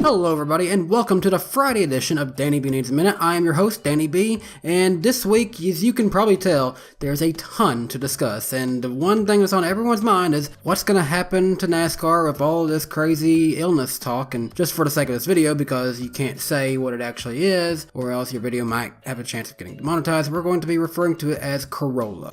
Hello everybody and welcome to the Friday edition of Danny B Needs a Minute. I am your host, Danny B, and this week, as you can probably tell, there's a ton to discuss. And the one thing that's on everyone's mind is what's going to happen to NASCAR with all this crazy illness talk. And just for the sake of this video, because you can't say what it actually is, or else your video might have a chance of getting demonetized, we're going to be referring to it as Corolla.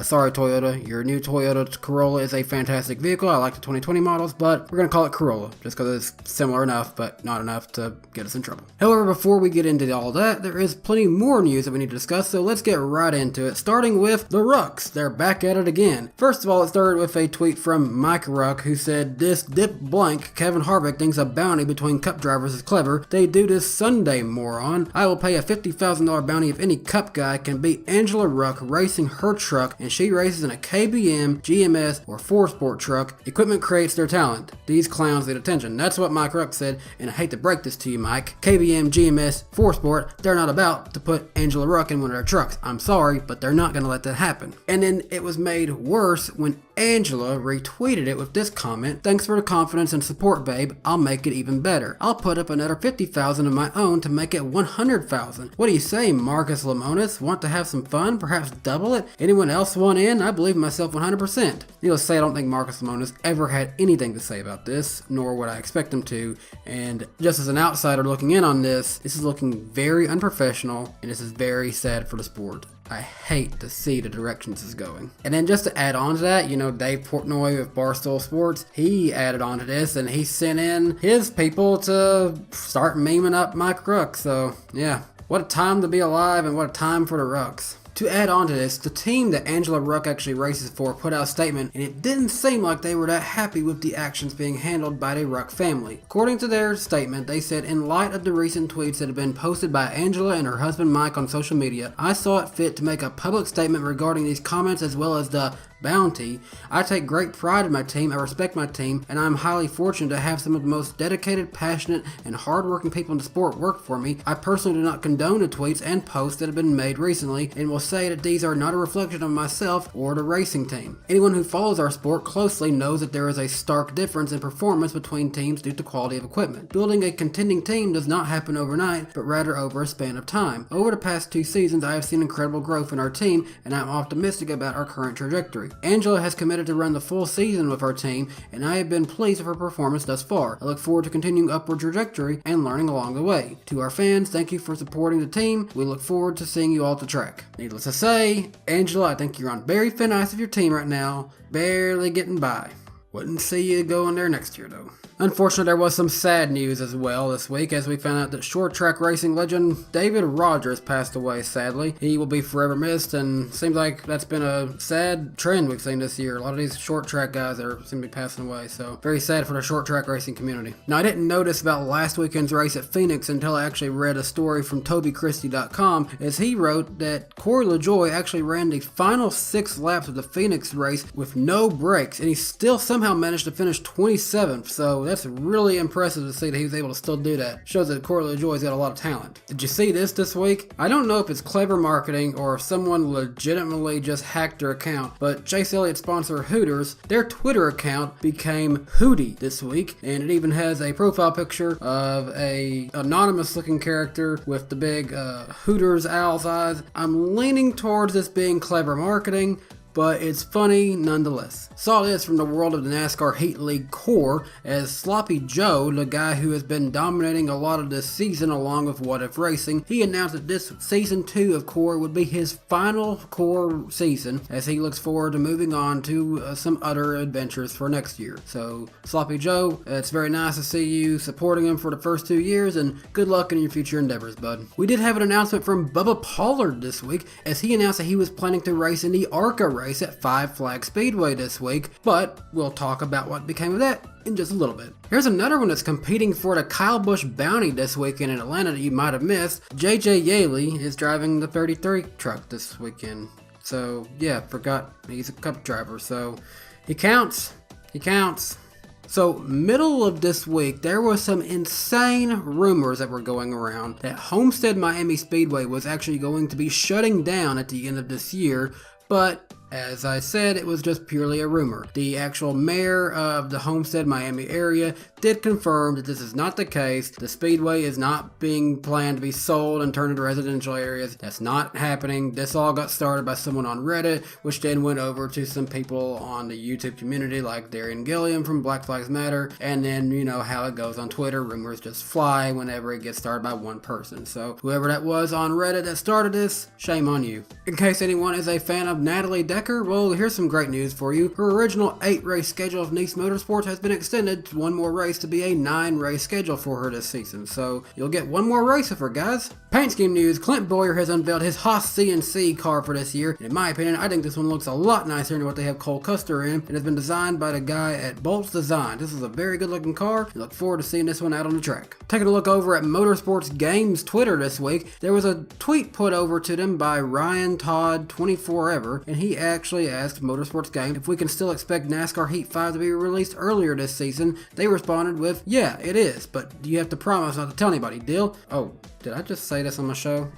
Sorry Toyota, your new Toyota Corolla is a fantastic vehicle. I like the 2020 models, but we're going to call it Corolla just because it's similar enough, but not enough to get us in trouble. However, before we get into all that, there is plenty more news that we need to discuss, so let's get right into it, starting with the Rucks. They're back at it again. First of all, it started with a tweet from Mike Ruck, who said, "This dip blank Kevin Harvick thinks a bounty between Cup drivers is clever. They do this Sunday, moron. I will pay a $50,000 bounty if any Cup guy can beat Angela Ruck racing her truck and she races in a KBM, GMS, or 4-sport truck. Equipment creates their talent. These clowns need attention." That's what Mike Ruck said, and I hate to break this to you, Mike. KBM, GMS, 4-sport, they're not about to put Angela Ruck in one of their trucks. I'm sorry, but they're not going to let that happen. And then it was made worse when Angela retweeted it with this comment: "Thanks for the confidence and support, babe. I'll make it even better. I'll put up another $50,000 of my own to make it $100,000. What do you say, Marcus Lemonis? Want to have some fun? Perhaps double it? Anyone else want in? I believe in myself 100%. Needless to say, I don't think Marcus Lemonis ever had anything to say about this, nor would I expect him to. And just as an outsider looking in on this is looking very unprofessional, and this is very sad for the sport. I hate to see the direction this is going." And then just to add on to that, Dave Portnoy with Barstool Sports, he added on to this and he sent in his people to start memeing up Mike Ruck. So yeah, what a time to be alive and what a time for the Rucks. To add on to this, the team that Angela Ruck actually races for put out a statement, and it didn't seem like they were that happy with the actions being handled by the Ruck family. According to their statement, they said, "In light of the recent tweets that have been posted by Angela and her husband Mike on social media, I saw it fit to make a public statement regarding these comments as well as the bounty. I take great pride in my team, I respect my team, and I'm highly fortunate to have some of the most dedicated, passionate, and hardworking people in the sport work for me. I personally do not condone the tweets and posts that have been made recently, and will say that these are not a reflection of myself or the racing team. Anyone who follows our sport closely knows that there is a stark difference in performance between teams due to quality of equipment. Building a contending team does not happen overnight, but rather over a span of time. Over the past 2 seasons, I have seen incredible growth in our team, and I'm optimistic about our current trajectory. Angela has committed to run the full season with our team, and I have been pleased with her performance thus far. I look forward to continuing upward trajectory and learning along the way. To our fans, thank you for supporting the team. We look forward to seeing you all at the track." Needless to say, Angela, I think you're on very thin ice with your team right now, barely getting by. Wouldn't see you going there next year though. Unfortunately, there was some sad news as well this week as we found out that short track racing legend David Rogers passed away, sadly. He will be forever missed, and seems like that's been a sad trend we've seen this year. A lot of these short track guys seem to be passing away, so very sad for the short track racing community. Now, I didn't notice about last weekend's race at Phoenix until I actually read a story from TobyChristie.com, as he wrote that Corey LaJoie actually ran the final 6 laps of the Phoenix race with no breaks, and he still somehow managed to finish 27th, so that's really impressive to see that he was able to still do that. Shows that Corey LaJoie's got a lot of talent. Did you see this week? I don't know if it's clever marketing or if someone legitimately just hacked their account, but Chase Elliott's sponsor Hooters, their Twitter account became Hootie this week, and it even has a profile picture of a anonymous looking character with the big Hooters owl's eyes. I'm leaning towards this being clever marketing, but it's funny nonetheless. Saw this from the world of the NASCAR Heat League core, as Sloppy Joe, the guy who has been dominating a lot of this season along with What If Racing, he announced that this season 2 of core would be his final core season, as he looks forward to moving on to some other adventures for next year. So Sloppy Joe, it's very nice to see you supporting him for the first 2 years, and good luck in your future endeavors, bud. We did have an announcement from Bubba Pollard this week, as he announced that he was planning to race in the ARCA race at Five Flag Speedway this week, but we'll talk about what became of that in just a little bit. Here's another one that's competing for the Kyle Busch bounty this weekend in Atlanta that you might have missed. JJ Yaley is driving the 33 truck this weekend. So yeah, forgot he's a Cup driver, so he counts. So, middle of this week, there was some insane rumors that were going around that Homestead-Miami Speedway was actually going to be shutting down at the end of this year, but As I said, it was just purely a rumor. The actual mayor of the Homestead-Miami area did confirm that this is not the case. The speedway is not being planned to be sold and turned into residential areas. That's not happening. This all got started by someone on Reddit, which then went over to some people on the YouTube community like Darian Gilliam from Black Lives Matter, and then you know how it goes on Twitter. Rumors just fly whenever it gets started by one person. So whoever that was on Reddit that started this, shame on you. In case anyone is a fan of Natalie Decker, well, here's some great news for you. Her original 8-race schedule of Nice Motorsports has been extended to one more race to be a 9-race schedule for her this season. So you'll get one more race with her, guys. Paint scheme news, Clint Boyer has unveiled his Haas CNC car for this year. And in my opinion, I think this one looks a lot nicer than what they have Cole Custer in. It has been designed by the guy at Bolts Design. This is a very good looking car. I look forward to seeing this one out on the track. Taking a look over at Motorsports Games Twitter this week, there was a tweet put over to them by Ryan Todd 24ever, and he actually asked Motorsports Games if we can still expect NASCAR Heat 5 to be released earlier this season. They responded with, yeah, it is, but you have to promise not to tell anybody, deal? Oh, did I just say this on my show?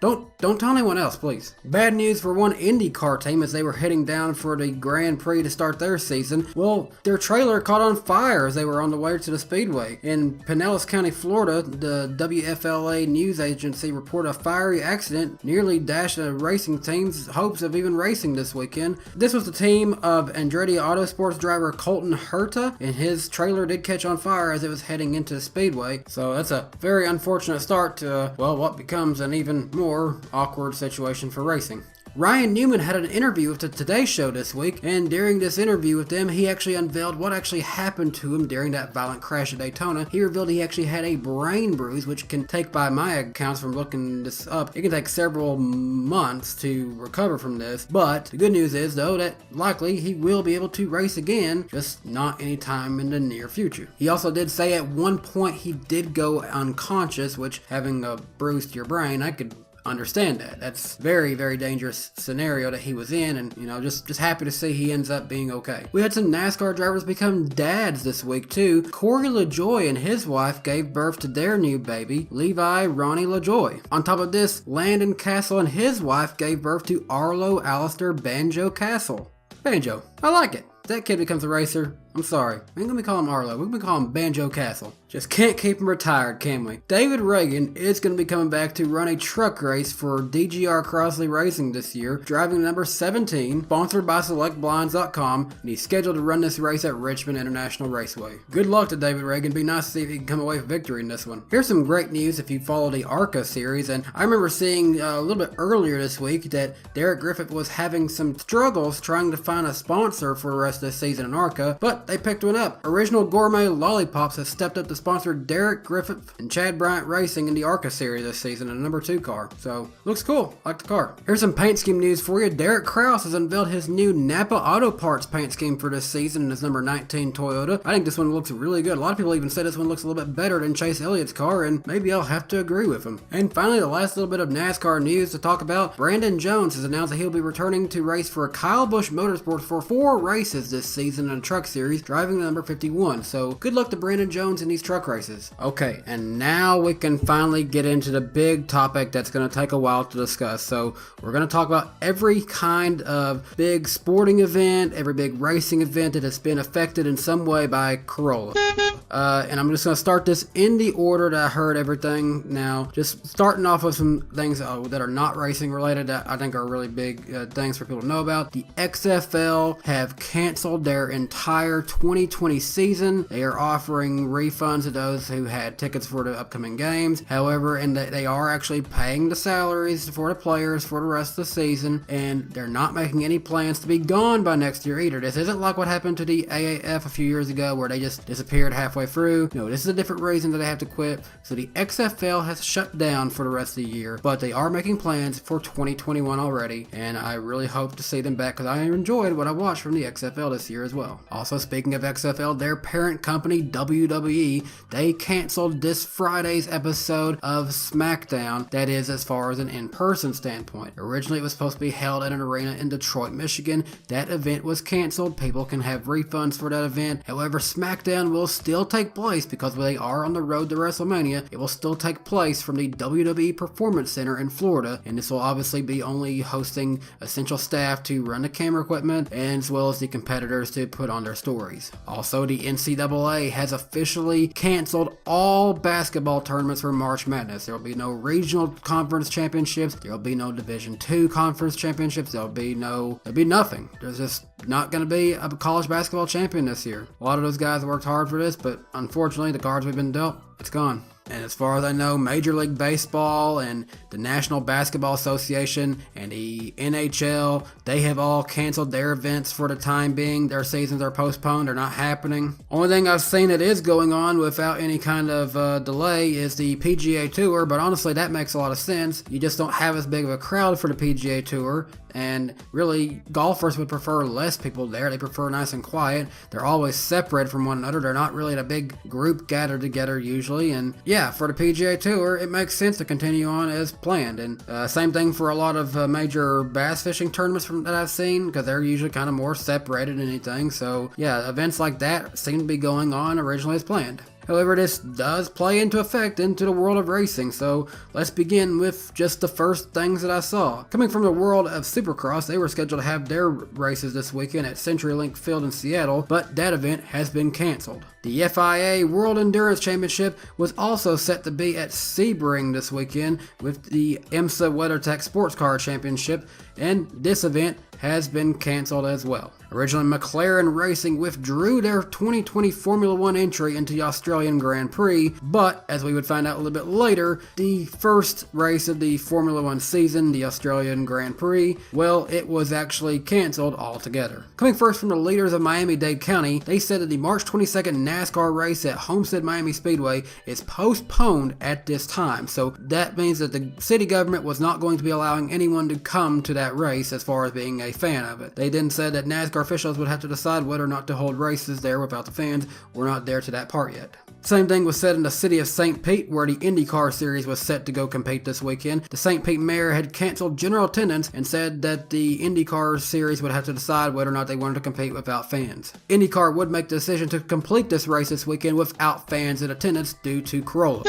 Don't tell anyone else, please. Bad news for one IndyCar team as they were heading down for the Grand Prix to start their season. Well, their trailer caught on fire as they were on the way to the speedway. In Pinellas County, Florida, the WFLA news agency reported a fiery accident nearly dashed a racing team's hopes of even racing this weekend. This was the team of Andretti Autosports driver Colton Herta, and his trailer did catch on fire as it was heading into the speedway. So that's a very unfortunate start to, well, what becomes an even more awkward situation for racing. Ryan Newman had an interview with the Today Show this week, and during this interview with them, he actually unveiled what actually happened to him during that violent crash at Daytona. He revealed he actually had a brain bruise, which can take, by my accounts from looking this up, it can take several months to recover from this. But the good news is, though, that likely he will be able to race again, just not anytime in the near future. He also did say at one point he did go unconscious, which, having a bruise to your brain, I could understand that. That's very, very dangerous scenario that he was in, and you know, just happy to see he ends up being okay. We had some NASCAR drivers become dads this week too. Corey LaJoie and his wife gave birth to their new baby, Levi Ronnie LaJoie. On top of this, Landon Castle and his wife gave birth to Arlo Alistair Banjo Castle. Banjo, I like it. If that kid becomes a racer, I'm sorry. We ain't gonna be calling him Arlo. We're gonna be calling him Banjo Castle. Just can't keep him retired, can we? David Reagan is gonna be coming back to run a truck race for DGR Crossley Racing this year, driving number 17, sponsored by SelectBlinds.com, and he's scheduled to run this race at Richmond International Raceway. Good luck to David Reagan. Be nice to see if he can come away with victory in this one. Here's some great news if you follow the ARCA series, and I remember seeing a little bit earlier this week that Derek Griffith was having some struggles trying to find a sponsor for the rest of the season in ARCA, but they picked one up. Original Gourmet Lollipops has stepped up to sponsor Derek Griffith and Chad Bryant Racing in the ARCA series this season in a number 2 car. So, looks cool. Like the car. Here's some paint scheme news for you. Derek Krause has unveiled his new Napa Auto Parts paint scheme for this season in his number 19 Toyota. I think this one looks really good. A lot of people even say this one looks a little bit better than Chase Elliott's car, and maybe I'll have to agree with him. And finally, the last little bit of NASCAR news to talk about. Brandon Jones has announced that he'll be returning to race for Kyle Busch Motorsports for 4 races this season in a truck series, driving the number 51. So good luck to Brandon Jones in these truck races. Okay, and now we can finally get into the big topic that's going to take a while to discuss. So we're going to talk about every kind of big sporting event, every big racing event that has been affected in some way by Corolla. And I'm just going to start this in the order that I heard everything. Now, just starting off with some things that are not racing related that I think are really big things for people to know about. The XFL have canceled their entire 2020 season. They are offering refunds to those who had tickets for the upcoming games. However, and they are actually paying the salaries for the players for the rest of the season, and they're not making any plans to be gone by next year either. This isn't like what happened to the AAF a few years ago where they just disappeared halfway through. No, this is a different reason that they have to quit. So the XFL has shut down for the rest of the year, but they are making plans for 2021 already, and I really hope to see them back because I enjoyed what I watched from the XFL this year as well. Also, speaking of XFL, their parent company, WWE, they canceled this Friday's episode of SmackDown, that is, as far as an in-person standpoint. Originally, it was supposed to be held at an arena in Detroit, Michigan. That event was canceled. People can have refunds for that event. However, SmackDown will still take place because they are on the road to WrestleMania. It will still take place from the WWE Performance Center in Florida, and this will obviously be only hosting essential staff to run the camera equipment, and as well as the competitors to put on their stories. Also, the NCAA has officially canceled all basketball tournaments for March Madness. There will be no regional conference championships. There will be no Division II conference championships. There'll be nothing. There's just not going to be a college basketball champion this year. A lot of those guys worked hard for this, but unfortunately, the cards we've been dealt, it's gone. And as far as I know, Major League Baseball and the National Basketball Association and the NHL, they have all canceled their events for the time being. Their seasons are postponed. They're not happening. Only thing I've seen that is going on without any kind of delay is the PGA Tour, but honestly, that makes a lot of sense. You just don't have as big of a crowd for the PGA Tour. And really, golfers would prefer less people there. They prefer nice and quiet. They're always separated from one another. They're not really in a big group gathered together usually. And yeah, for the PGA Tour, it makes sense to continue on as planned. And same thing for a lot of major bass fishing tournaments that I've seen, because they're usually kind of more separated than anything. So yeah, events like that seem to be going on originally as planned. However, this does play into effect into the world of racing, so let's begin with just the first things that I saw. Coming from the world of Supercross, they were scheduled to have their races this weekend at CenturyLink Field in Seattle, but that event has been canceled. The FIA World Endurance Championship was also set to be at Sebring this weekend with the IMSA WeatherTech Sports Car Championship, and this event has been canceled as well. Originally, McLaren Racing withdrew their 2020 Formula One entry into the Australian Grand Prix, but as we would find out a little bit later, the first race of the Formula One season, the Australian Grand Prix, well, it was actually canceled altogether. Coming first from the leaders of Miami-Dade County, they said that the March 22nd NASCAR race at Homestead-Miami Speedway is postponed at this time, so that means that the city government was not going to be allowing anyone to come to that race as far as being a fan of it. They then said that NASCAR officials would have to decide whether or not to hold races there without the fans. We're not there to that part yet. Same thing was said in the city of St. Pete, where the IndyCar series was set to go compete this weekend. The St. Pete mayor had canceled general attendance and said that the IndyCar series would have to decide whether or not they wanted to compete without fans. IndyCar would make the decision to complete this race this weekend without fans in attendance due to Corolla.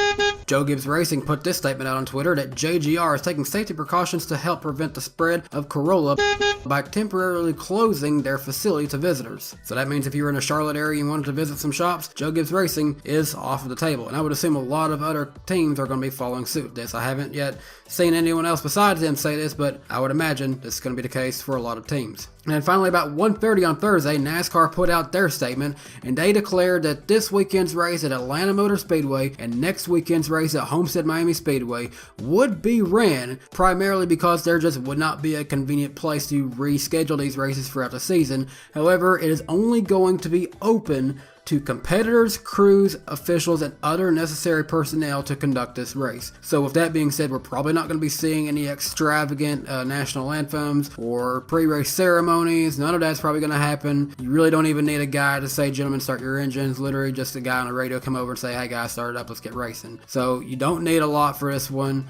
Joe Gibbs Racing put this statement out on Twitter that JGR is taking safety precautions to help prevent the spread of Corolla by temporarily closing their facility to visitors. So that means if you were in the Charlotte area and wanted to visit some shops, Joe Gibbs Racing is off of the table. And I would assume a lot of other teams are going to be following suit with this. I haven't yet seen anyone else besides them say this, but I would imagine this is going to be the case for a lot of teams. And then finally, about 1:30 on Thursday, NASCAR put out their statement, and they declared that this weekend's race at Atlanta Motor Speedway and next weekend's race at Homestead-Miami Speedway would be ran primarily because there just would not be a convenient place to reschedule these races throughout the season. However, it is only going to be open to competitors, crews, officials, and other necessary personnel to conduct this race. So with that being said, we're probably not going to be seeing any extravagant national anthems or pre-race ceremonies. None of that's probably going to happen. You really don't even need a guy to say, gentlemen, start your engines. Literally just a guy on the radio come over and say, hey guys, start it up, let's get racing. So you don't need a lot for this one.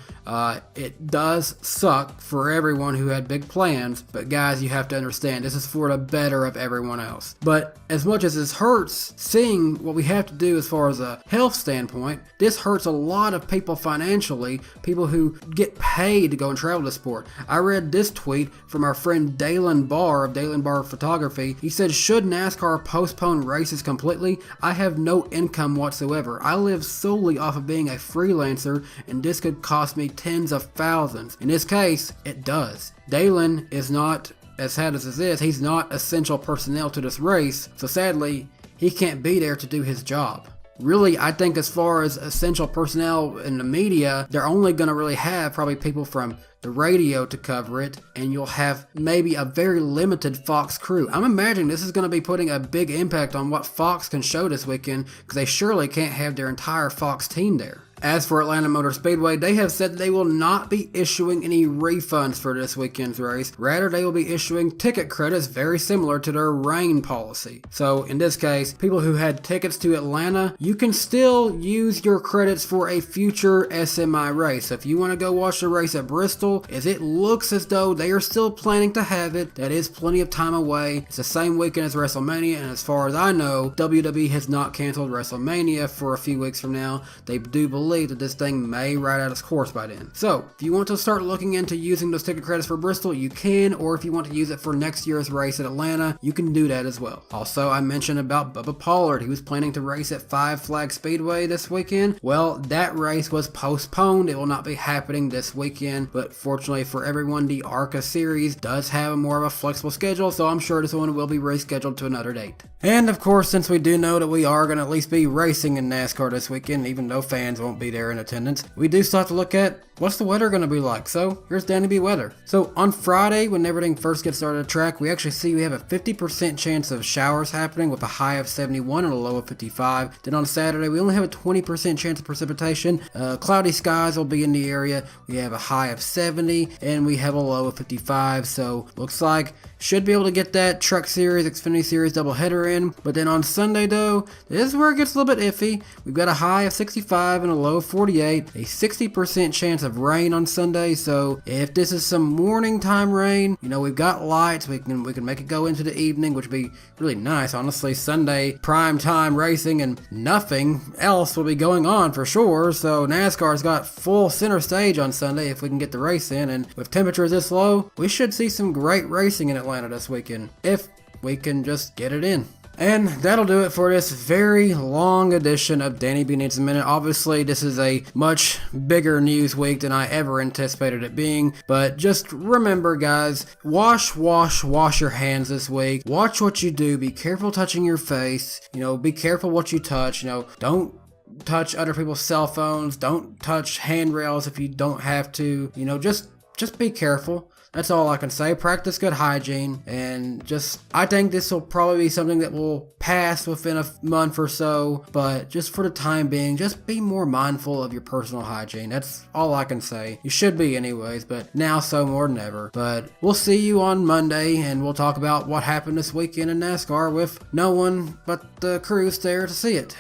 It does suck for everyone who had big plans, but guys, you have to understand, this is for the better of everyone else. But as much as this hurts, seeing what we have to do as far as a health standpoint, this hurts a lot of people financially, people who get paid to go and travel the sport. I read this tweet from our friend Dalen Barr of Dalen Barr Photography. He said, should NASCAR postpone races completely? I have no income whatsoever. I live solely off of being a freelancer, and this could cost me tens of thousands. In this case, it does. Dalen is not, as sad as this is, he's not essential personnel to this race, so sadly, he can't be there to do his job. Really, I think as far as essential personnel in the media, they're only going to really have probably people from the radio to cover it, and you'll have maybe a very limited Fox crew. I'm imagining this is going to be putting a big impact on what Fox can show this weekend, because they surely can't have their entire Fox team there. As for Atlanta Motor Speedway, they have said they will not be issuing any refunds for this weekend's race. Rather, they will be issuing ticket credits very similar to their rain policy. So in this case, people who had tickets to Atlanta, you can still use your credits for a future SMI race. So if you want to go watch the race at Bristol, as it looks as though they are still planning to have it, that is plenty of time away. It's the same weekend as WrestleMania, and as far as I know, WWE has not canceled WrestleMania for a few weeks from now. They do believe that this thing may ride out its course by then. So if you want to start looking into using those ticket credits for Bristol, you can, or if you want to use it for next year's race at Atlanta, you can do that as well. Also, I mentioned about Bubba Pollard. He was planning to race at Five Flag Speedway this weekend. Well, that race was postponed. It will not be happening this weekend, but fortunately for everyone, the ARCA series does have more of a flexible schedule, so I'm sure this one will be rescheduled to another date. And of course, since we do know that we are going to at least be racing in NASCAR this weekend, even though fans won't be there in attendance, we do still have to look at what's the weather going to be like. So here's Danny B weather. So on Friday, when everything first gets started at the track, we actually see we have a 50% chance of showers happening with a high of 71 and a low of 55. Then on Saturday, we only have a 20% chance of precipitation. Cloudy skies will be in the area. We have a high of 70 and we have a low of 55. So looks like should be able to get that Truck Series, Xfinity Series doubleheader in. But then on Sunday though, this is where it gets a little bit iffy. We've got a high of 65 and a low of 48. A 60% chance of rain on Sunday. So if this is some morning time rain, you know, we've got lights. We can make it go into the evening, which would be really nice. Honestly, Sunday prime time racing and nothing else will be going on for sure. So NASCAR's got full center stage on Sunday if we can get the race in. And with temperatures this low, we should see some great racing in Atlanta this weekend if we can just get it in. And that'll do it for this very long edition of Danny B Needs a Minute. Obviously, this is a much bigger news week than I ever anticipated it being. But just remember, guys, wash your hands this week. Watch what you do. Be careful touching your face. You know, be careful what you touch. You know, don't touch other people's cell phones. Don't touch handrails if you don't have to. You know, just be careful. That's all I can say. Practice good hygiene, and I think this will probably be something that will pass within a month or so, but just for the time being, just be more mindful of your personal hygiene. That's all I can say. You should be anyways, but now so more than ever. But we'll see you on Monday, and we'll talk about what happened this weekend in NASCAR with no one but the crews there to see it.